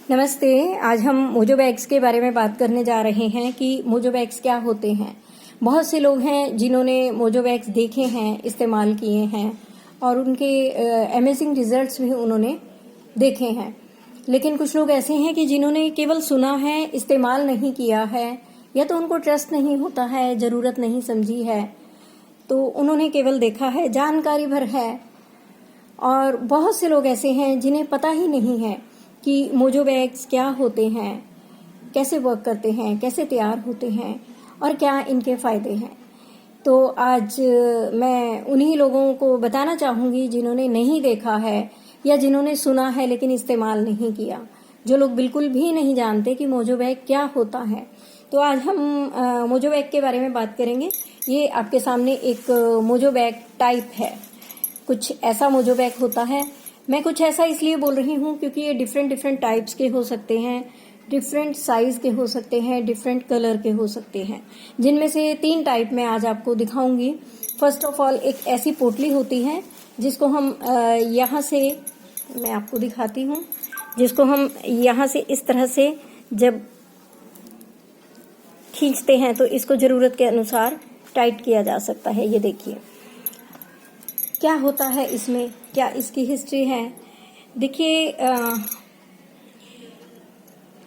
नमस्ते। आज हम मोजो बैग्स के बारे में बात करने जा रहे हैं कि मोजो बैग्स क्या होते हैं। बहुत से लोग हैं जिन्होंने मोजो बैग्स देखे हैं, इस्तेमाल किए हैं और उनके अमेजिंग रिजल्ट्स भी उन्होंने देखे हैं। लेकिन कुछ लोग ऐसे हैं कि जिन्होंने केवल सुना है, इस्तेमाल नहीं किया है, या तो उनको ट्रस्ट नहीं होता है, ज़रूरत नहीं समझी है, तो उन्होंने केवल देखा है, जानकारी भर है। और बहुत से लोग ऐसे हैं जिन्हें पता ही नहीं है कि मोजो बैग्स क्या होते हैं, कैसे वर्क करते हैं, कैसे तैयार होते हैं और क्या इनके फ़ायदे हैं। तो आज मैं उन्हीं लोगों को बताना चाहूँगी जिन्होंने नहीं देखा है या जिन्होंने सुना है लेकिन इस्तेमाल नहीं किया, जो लोग बिल्कुल भी नहीं जानते कि मोजो बैग क्या होता है। तो आज हम मोजो बैग के बारे में बात करेंगे। ये आपके सामने एक मोजो बैग टाइप है। कुछ ऐसा मोजो बैग होता है। मैं कुछ ऐसा इसलिए बोल रही हूँ क्योंकि ये डिफरेंट टाइप्स के हो सकते हैं, डिफरेंट साइज के हो सकते हैं, डिफरेंट कलर के हो सकते हैं, जिनमें से 3 टाइप मैं आज आपको दिखाऊंगी। फर्स्ट ऑफ ऑल एक ऐसी पोटली होती है जिसको हम यहाँ से, मैं आपको दिखाती हूँ, जिसको हम यहाँ से इस तरह से जब खींचते हैं तो इसको जरूरत के अनुसार टाइट किया जा सकता है। ये देखिए क्या होता है इसमें, क्या इसकी हिस्ट्री है। देखिए,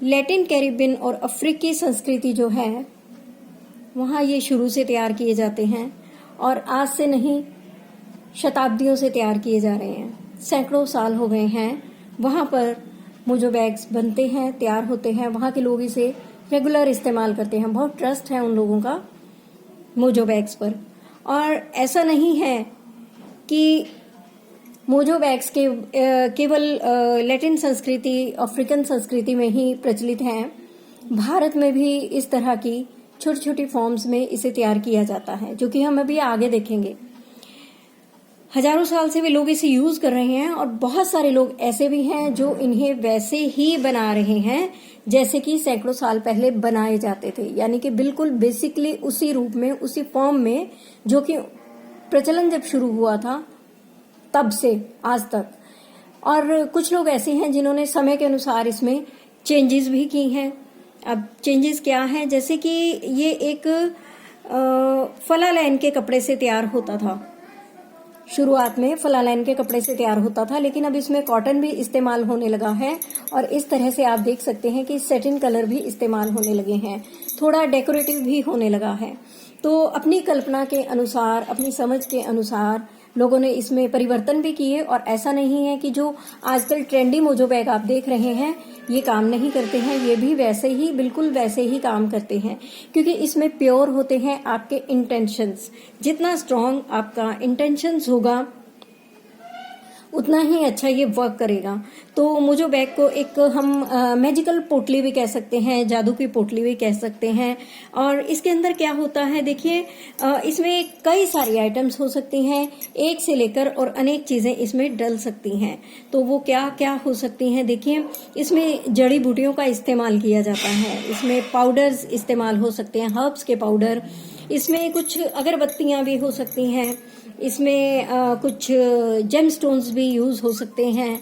लैटिन कैरिबियन और अफ्रीकी संस्कृति जो है वहाँ ये शुरू से तैयार किए जाते हैं और आज से नहीं, शताब्दियों से तैयार किए जा रहे हैं। सैकड़ों साल हो गए हैं वहाँ पर मोजो बैग्स बनते हैं, तैयार होते हैं। वहाँ के लोग इसे रेगुलर इस्तेमाल करते हैं। बहुत ट्रस्ट है उन लोगों का मोजो बैग्स पर। और ऐसा नहीं है कि मोजो बैग्स के केवल लैटिन संस्कृति, अफ्रीकन संस्कृति में ही प्रचलित हैं। भारत में भी इस तरह की छोटी छोटी फॉर्म्स में इसे तैयार किया जाता है, जो कि हम अभी आगे देखेंगे। हजारों साल से भी लोग इसे यूज कर रहे हैं और बहुत सारे लोग ऐसे भी हैं जो इन्हें वैसे ही बना रहे हैं जैसे कि सैकड़ों साल पहले बनाए जाते थे, यानी कि बिल्कुल बेसिकली उसी रूप में, उसी फॉर्म में जो कि प्रचलन जब शुरू हुआ था तब से आज तक। और कुछ लोग ऐसे हैं जिन्होंने समय के अनुसार इसमें चेंजेस भी की हैं। अब चेंजेस क्या हैं, जैसे कि ये एक फलालैन के कपड़े से तैयार होता था। शुरुआत में फलालैन के कपड़े से तैयार होता था, लेकिन अब इसमें कॉटन भी इस्तेमाल होने लगा है और इस तरह से आप देख सकते हैं कि सैटिन कलर भी इस्तेमाल होने लगे हैं, थोड़ा डेकोरेटिव भी होने लगा है। तो अपनी कल्पना के अनुसार, अपनी समझ के अनुसार लोगों ने इसमें परिवर्तन भी किए। और ऐसा नहीं है कि जो आजकल ट्रेंडी मोजो बैग आप देख रहे हैं ये काम नहीं करते हैं, ये भी वैसे ही, बिल्कुल वैसे ही काम करते हैं, क्योंकि इसमें प्योर होते हैं आपके इंटेंशंस। जितना स्ट्रांग आपका इंटेंशंस होगा उतना ही अच्छा ये वर्क करेगा। तो मोजो बैग को एक हम मैजिकल पोटली भी कह सकते हैं, जादू की पोटली भी कह सकते हैं। और इसके अंदर क्या होता है, देखिए, इसमें कई सारी आइटम्स हो सकती हैं, एक से लेकर और अनेक चीजें इसमें डल सकती हैं। तो वो क्या क्या हो सकती हैं, देखिए, इसमें जड़ी बूटियों का इस्तेमाल किया जाता है, इसमें पाउडर्स इस्तेमाल हो सकते हैं, हर्ब्स के पाउडर, इसमें कुछ अगरबत्तियां भी हो सकती हैं, इसमें कुछ जेम स्टोन्स भी यूज हो सकते हैं,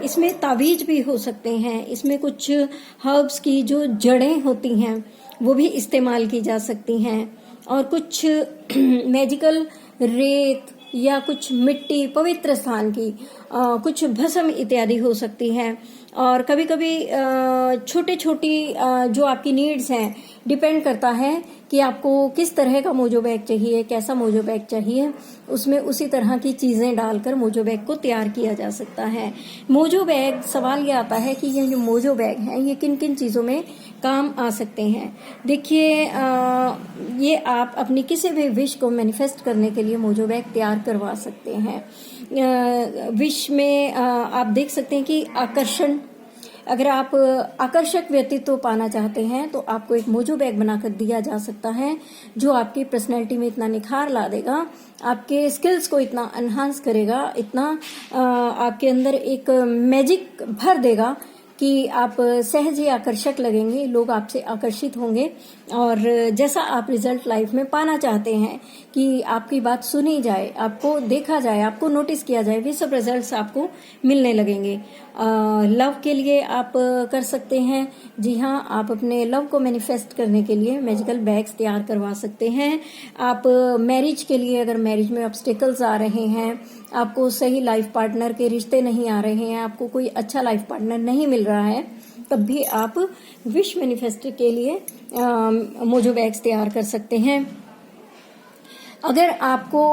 इसमें तावीज भी हो सकते हैं, इसमें कुछ हर्ब्स की जो जड़ें होती हैं वो भी इस्तेमाल की जा सकती हैं, और कुछ मैजिकल रेत या कुछ मिट्टी, पवित्र स्थान की कुछ भस्म इत्यादि हो सकती है। और कभी कभी छोटी छोटी जो आपकी नीड्स हैं, डिपेंड करता है कि आपको किस तरह का मोजो बैग चाहिए, कैसा मोजो बैग चाहिए, उसमें उसी तरह की चीजें डालकर मोजो बैग को तैयार किया जा सकता है। मोजो बैग, सवाल ये आता है कि ये जो मोजो बैग हैं ये किन किन चीजों में काम आ सकते हैं। देखिए, ये आप अपनी किसी भी विश को मैनिफेस्ट करने के लिए मोजो बैग तैयार करवा सकते हैं। विश में आप देख सकते हैं कि आकर्षण, अगर आप आकर्षक व्यक्तित्व पाना चाहते हैं तो आपको एक मोजो बैग बनाकर दिया जा सकता है, जो आपकी पर्सनैलिटी में इतना निखार ला देगा, आपके स्किल्स को इतना एनहांस करेगा, इतना आपके अंदर एक मैजिक भर देगा कि आप सहज ही आकर्षक लगेंगे, लोग आपसे आकर्षित होंगे। और जैसा आप रिजल्ट लाइफ में पाना चाहते हैं कि आपकी बात सुनी जाए, आपको देखा जाए, आपको नोटिस किया जाए, वे सब रिजल्ट्स आपको मिलने लगेंगे। लव के लिए आप कर सकते हैं। जी हाँ, आप अपने लव को मैनिफेस्ट करने के लिए मैजिकल बैग्स तैयार करवा सकते हैं। आप मैरिज के लिए, अगर मैरिज में ऑब्स्टेकल्स आ रहे हैं, आपको सही लाइफ पार्टनर के रिश्ते नहीं आ रहे हैं, आपको कोई अच्छा लाइफ पार्टनर नहीं मिल रहा है, तब भी आप विश मैनिफेस्ट के लिए मोजो बैग्स तैयार कर सकते हैं। अगर आपको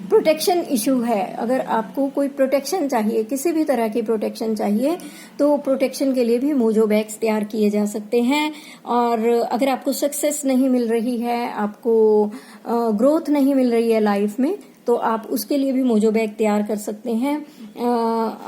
प्रोटेक्शन इशू है, अगर आपको कोई प्रोटेक्शन चाहिए, किसी भी तरह की प्रोटेक्शन चाहिए, तो प्रोटेक्शन के लिए भी मोजो बैग्स तैयार किए जा सकते हैं। और अगर आपको सक्सेस नहीं मिल रही है, आपको ग्रोथ नहीं मिल रही है लाइफ में, तो आप उसके लिए भी मोजो बैग तैयार कर सकते हैं।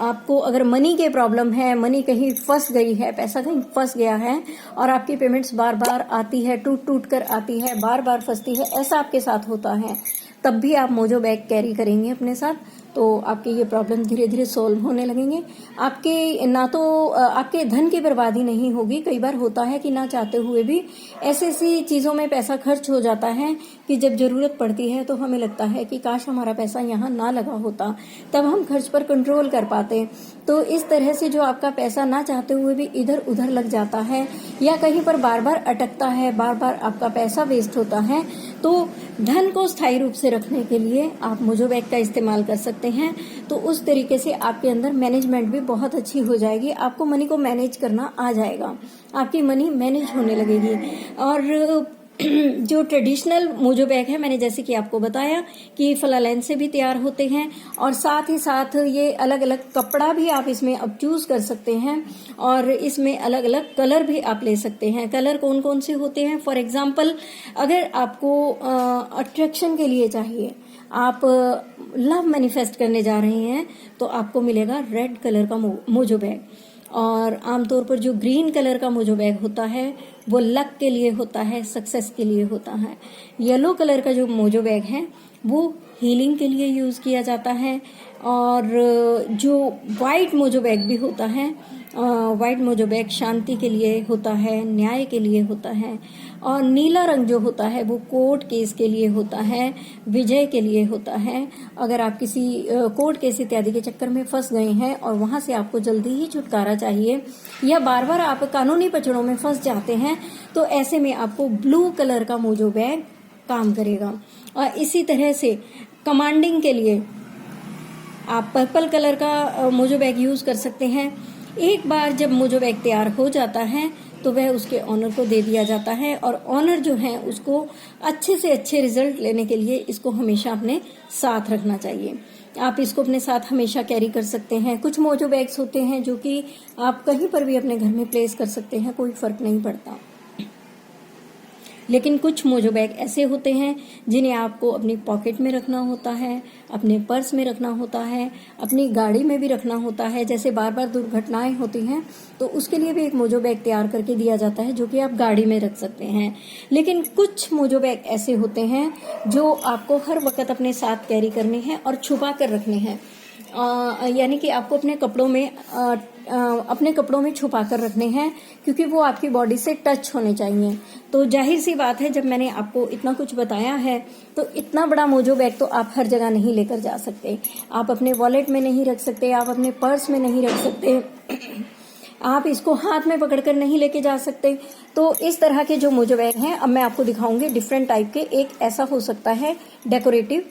आपको अगर मनी के प्रॉब्लम है, मनी कहीं फंस गई है, पैसा कहीं फंस गया है और आपकी पेमेंट्स बार बार आती है, टूट टूट कर आती है, बार बार फंसती है, ऐसा आपके साथ होता है, तब भी आप मोजो बैग कैरी करेंगे अपने साथ, तो आपके ये प्रॉब्लम धीरे धीरे सॉल्व होने लगेंगे। आपके ना तो आपके धन की बर्बादी नहीं होगी। कई बार होता है कि ना चाहते हुए भी ऐसी ऐसी चीजों में पैसा खर्च हो जाता है कि जब जरूरत पड़ती है तो हमें लगता है कि काश हमारा पैसा यहाँ ना लगा होता, तब हम खर्च पर कंट्रोल कर पाते। तो इस तरह से जो आपका पैसा ना चाहते हुए भी इधर उधर लग जाता है या कहीं पर बार बार अटकता है, बार बार आपका पैसा वेस्ट होता है, तो धन को स्थायी रूप से रखने के लिए आप मोजो बैग का इस्तेमाल कर सकते हैं। तो उस तरीके से आपके अंदर मैनेजमेंट भी बहुत अच्छी हो जाएगी, आपको मनी को मैनेज करना आ जाएगा, आपकी मनी मैनेज होने लगेगी। और जो ट्रेडिशनल मोजो बैग है, मैंने जैसे कि आपको बताया कि फलालैन से भी तैयार होते हैं, और साथ ही साथ ये अलग अलग कपड़ा भी आप इसमें अब चूज कर सकते हैं, और इसमें अलग अलग कलर भी आप ले सकते हैं। कलर कौन कौन से होते हैं? फॉर एग्जाम्पल, अगर आपको अट्रैक्शन के लिए चाहिए, आप लव मैनिफेस्ट करने जा रहे हैं, तो आपको मिलेगा रेड कलर का मोजो बैग। और आमतौर पर जो ग्रीन कलर का मोजो बैग होता है वो लक के लिए होता है, सक्सेस के लिए होता है। येलो कलर का जो मोजो बैग है वो हीलिंग के लिए यूज किया जाता है। और जो वाइट मोजो बैग भी होता है, वाइट मोजो बैग शांति के लिए होता है, न्याय के लिए होता है। और नीला रंग जो होता है वो कोर्ट केस के लिए होता है, विजय के लिए होता है। अगर आप किसी कोर्ट केस इत्यादि के चक्कर में फंस गए हैं और वहां से आपको जल्दी ही छुटकारा चाहिए, या बार बार आप कानूनी पचड़ों में फंस जाते हैं, तो ऐसे में आपको ब्लू कलर का मोजो बैग काम करेगा। और इसी तरह से कमांडिंग के लिए आप पर्पल कलर का मोजो बैग यूज कर सकते हैं। एक बार जब मोजो बैग तैयार हो जाता है तो वह उसके ऑनर को दे दिया जाता है, और ऑनर जो है उसको अच्छे से अच्छे रिजल्ट लेने के लिए इसको हमेशा अपने साथ रखना चाहिए। आप इसको अपने साथ हमेशा कैरी कर सकते हैं। कुछ मोजो बैग्स होते हैं जो कि आप कहीं पर भी अपने घर में प्लेस कर सकते हैं, कोई फर्क नहीं पड़ता। लेकिन कुछ मोजो बैग ऐसे होते हैं जिन्हें आपको अपनी पॉकेट में रखना होता है, अपने पर्स में रखना होता है, अपनी गाड़ी में भी रखना होता है। जैसे बार बार दुर्घटनाएं होती हैं तो उसके लिए भी एक मोजो बैग तैयार करके दिया जाता है जो कि आप गाड़ी में रख सकते हैं। लेकिन कुछ मोजो बैग ऐसे होते हैं जो आपको हर वक्त अपने साथ कैरी करने हैं और छुपा कर रखने हैं। यानी कि आपको अपने कपड़ों में छुपा कर रखने हैं, क्योंकि वो आपकी बॉडी से टच होने चाहिए। तो जाहिर सी बात है, जब मैंने आपको इतना कुछ बताया है तो इतना बड़ा मोजो बैग तो आप हर जगह नहीं लेकर जा सकते। आप अपने वॉलेट में नहीं रख सकते, आप अपने पर्स में नहीं रख सकते, आप इसको हाथ में पकड़कर नहीं लेके जा सकते। तो इस तरह के जो मोजो बैग हैं, अब मैं आपको दिखाऊंगी डिफरेंट टाइप के। एक ऐसा हो सकता है डेकोरेटिव,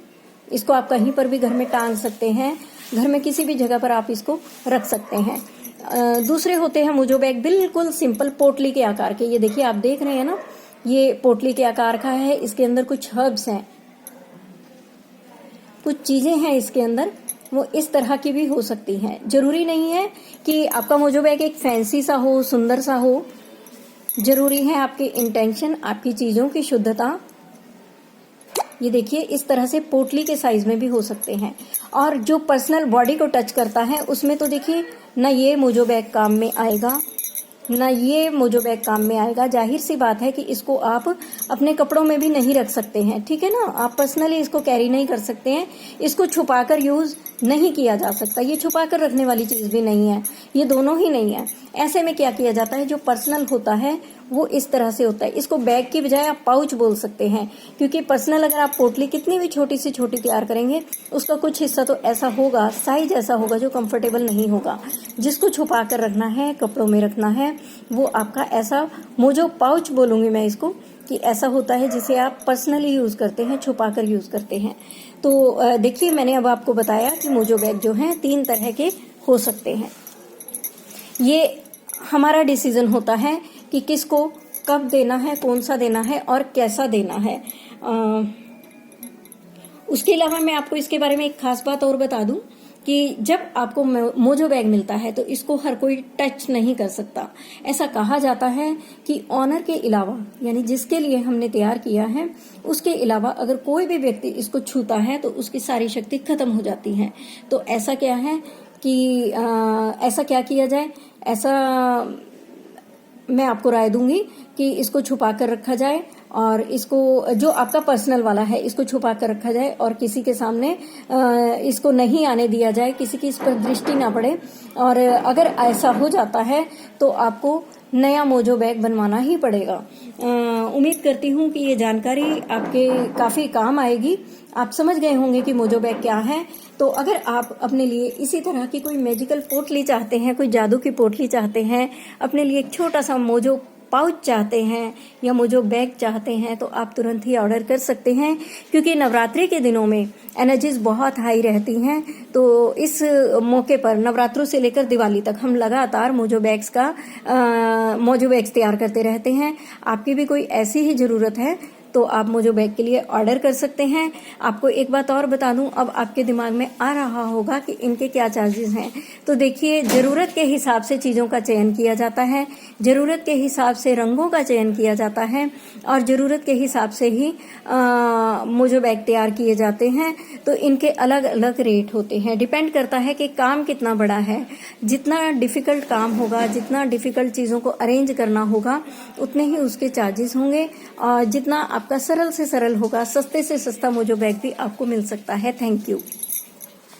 इसको आप कहीं पर भी घर में टांग सकते हैं, घर में किसी भी जगह पर आप इसको रख सकते हैं। दूसरे होते हैं मोजो बैग बिल्कुल सिंपल पोटली के आकार के। ये देखिए, आप देख रहे हैं ना, ये पोटली के आकार का है। इसके अंदर कुछ हर्ब्स हैं, कुछ चीजें हैं इसके अंदर, वो इस तरह की भी हो सकती हैं। जरूरी नहीं है कि आपका मोजो बैग एक फैंसी सा हो, सुंदर सा हो। जरूरी है आपके इंटेंशन, आपकी चीजों की शुद्धता। ये देखिए, इस तरह से पोटली के साइज में भी हो सकते हैं। और जो पर्सनल बॉडी को टच करता है उसमें तो देखिए, ना ये मोजो बैग काम में आएगा, ना ये मोजो बैग काम में आएगा। जाहिर सी बात है कि इसको आप अपने कपड़ों में भी नहीं रख सकते हैं, ठीक है ना। आप पर्सनली इसको कैरी नहीं कर सकते हैं, इसको छुपाकर यूज नहीं किया जा सकता। ये छुपा कर रखने वाली चीज भी नहीं है, ये दोनों ही नहीं है। ऐसे में क्या किया जाता है, जो पर्सनल होता है वो इस तरह से होता है। इसको बैग की बजाय आप पाउच बोल सकते हैं, क्योंकि पर्सनल अगर आप पोटली कितनी भी छोटी से छोटी तैयार करेंगे, उसका कुछ हिस्सा तो ऐसा होगा, साइज ऐसा होगा जो कंफर्टेबल नहीं होगा। जिसको छुपा कर रखना है, कपड़ों में रखना है, वो आपका ऐसा मोजो पाउच बोलूंगी मैं इसको, कि ऐसा होता है जिसे आप पर्सनली यूज करते हैं, छुपा कर यूज करते हैं। तो देखिए, मैंने अब आपको बताया कि मोजो बैग जो हैं 3 तरह के हो सकते हैं। ये हमारा डिसीजन होता है कि किसको कब देना है, कौन सा देना है और कैसा देना है। उसके अलावा मैं आपको इसके बारे में एक खास बात और बता दूं कि जब आपको मोजो बैग मिलता है तो इसको हर कोई टच नहीं कर सकता। ऐसा कहा जाता है कि ऑनर के अलावा, यानी जिसके लिए हमने तैयार किया है उसके अलावा अगर कोई भी व्यक्ति इसको छूता है तो उसकी सारी शक्ति खत्म हो जाती है। तो ऐसा क्या है कि ऐसा क्या किया जाए, ऐसा मैं आपको राय दूंगी कि इसको छुपा कर रखा जाए, और इसको जो आपका पर्सनल वाला है इसको छुपा कर रखा जाए और किसी के सामने इसको नहीं आने दिया जाए, किसी की इस पर दृष्टि ना पड़े। और अगर ऐसा हो जाता है तो आपको नया मोजो बैग बनवाना ही पड़ेगा। उम्मीद करती हूँ कि ये जानकारी आपके काफी काम आएगी। आप समझ गए होंगे कि मोजो बैग क्या है। तो अगर आप अपने लिए इसी तरह की कोई मैजिकल पोटली चाहते हैं, कोई जादू की पोटली चाहते हैं, अपने लिए एक छोटा सा मोजो पाउच चाहते हैं या मोजो बैग चाहते हैं, तो आप तुरंत ही ऑर्डर कर सकते हैं, क्योंकि नवरात्रि के दिनों में एनर्जीज बहुत हाई रहती हैं। तो इस मौके पर नवरात्रों से लेकर दिवाली तक हम लगातार मोजो बैग्स तैयार करते रहते हैं। आपकी भी कोई ऐसी ही जरूरत है तो आप मोजो बैग के लिए ऑर्डर कर सकते हैं। आपको एक बात और बता दूं, अब आपके दिमाग में आ रहा होगा कि इनके क्या चार्जेस हैं। तो देखिए, जरूरत के हिसाब से चीजों का चयन किया जाता है, जरूरत के हिसाब से रंगों का चयन किया जाता है और जरूरत के हिसाब से ही मोजो बैग तैयार किए जाते हैं। तो इनके अलग अलग रेट होते हैं, डिपेंड करता है कि काम कितना बड़ा है। जितना डिफिकल्ट काम होगा, जितना डिफिकल्ट चीजों को अरेंज करना होगा, उतने ही उसके चार्जेस होंगे। और जितना आपका सरल से सरल होगा, सस्ते से सस्ता मोजो बैग भी आपको मिल सकता है। Thank you.